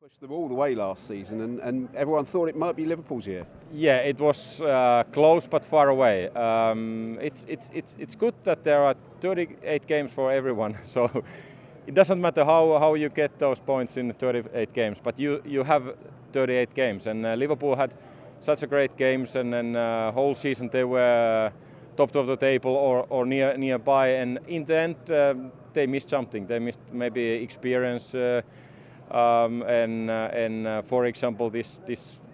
Pushed them all the way last season, and everyone thought it might be Liverpool's year. Yeah, it was close but far away. It's good that there are 38 games for everyone, so it doesn't matter how you get those points in 38 games, but you have 38 games, and Liverpool had such a great games, and then whole season they were top of the table or nearby, and in the end they missed something. They missed maybe experience. For example, this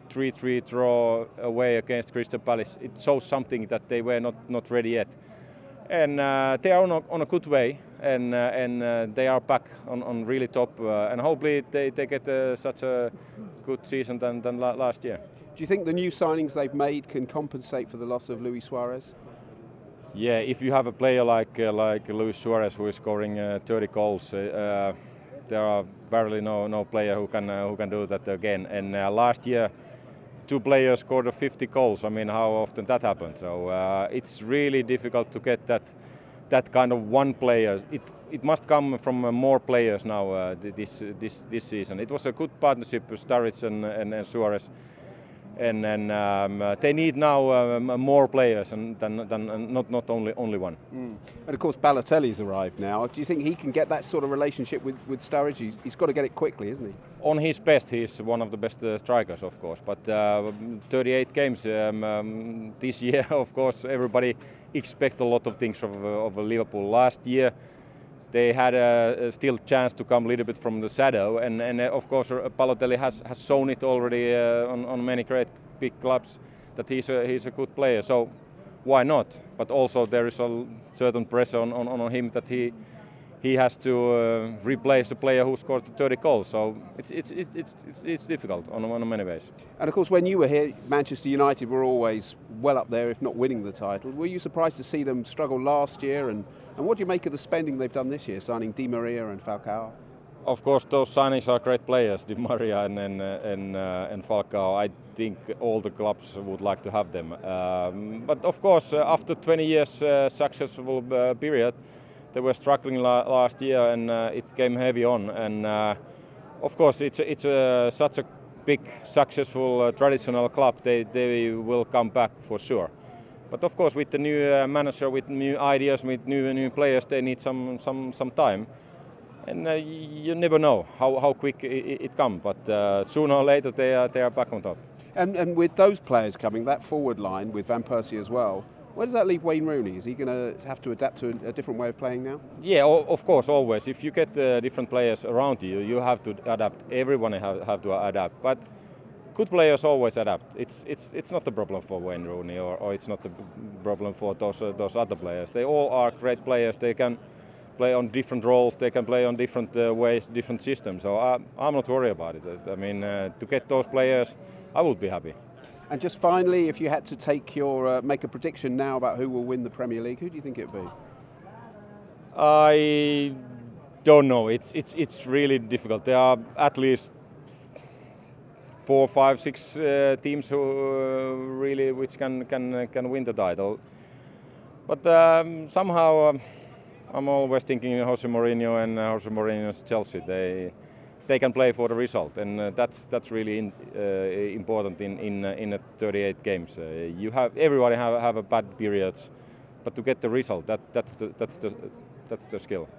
3-3 draw away against Crystal Palace, it shows something that they were not ready yet. And they are on a good way, and they are back on really top. And hopefully they get such a good season than last year. Do you think the new signings they've made can compensate for the loss of Luis Suarez? Yeah, if you have a player like Luis Suarez who is scoring 30 goals. There are barely no player who can do that again. And last year, 2 players scored 50 goals. I mean, how often that happens? So it's really difficult to get that kind of one player. It must come from more players now this season. It was a good partnership with Sturridge and Suarez. And they need now more players than not only one. And of course Balotelli's arrived now. Do you think he can get that sort of relationship with Sturridge? He's got to get it quickly, isn't he? On his best, he's one of the best strikers, of course. But 38 games this year, of course, everybody expects a lot of things of Liverpool. Last year, they had a still chance to come a little bit from the shadow, and of course Balotelli has shown it already on many great big clubs that he's a good player. So why not? But also there is a certain pressure on him that he has to replace a player who scored 30 goals. So it's difficult on many ways. And of course, when you were here, Manchester United were always well up there, if not winning the title. Were you surprised to see them struggle last year? And what do you make of the spending they've done this year, signing Di Maria and Falcao? Of course, those signings are great players, Di Maria and Falcao. I think all the clubs would like to have them. But of course, after 20 years successful period, they were struggling last year, and it came heavy on. And of course, it's such a big, successful, traditional club. They will come back for sure. But of course, with the new manager, with new ideas, with new players, they need some time. And you never know how quick it comes. But sooner or later, they are back on top. And with those players coming, that forward line with Van Persie as well, where does that leave Wayne Rooney? Is he going to have to adapt to a different way of playing now? Yeah, of course, always. If you get different players around you, you have to adapt. Everyone have to adapt. But good players always adapt. It's not a problem for Wayne Rooney, or it's not a problem for those other players. They all are great players. They can play on different roles. They can play on different ways, different systems. So I'm not worried about it. I mean, to get those players, I would be happy. And just finally, if you had to take make a prediction now about who will win the Premier League, who do you think it would be? I don't know. It's really difficult. There are at least 4, 5, 6 teams who really which can win the title. But somehow I'm always thinking Jose Mourinho and Jose Mourinho's Chelsea. They can play for the result, and that's really important in 38 games. Everybody have a bad periods, but to get the result, that's the skill.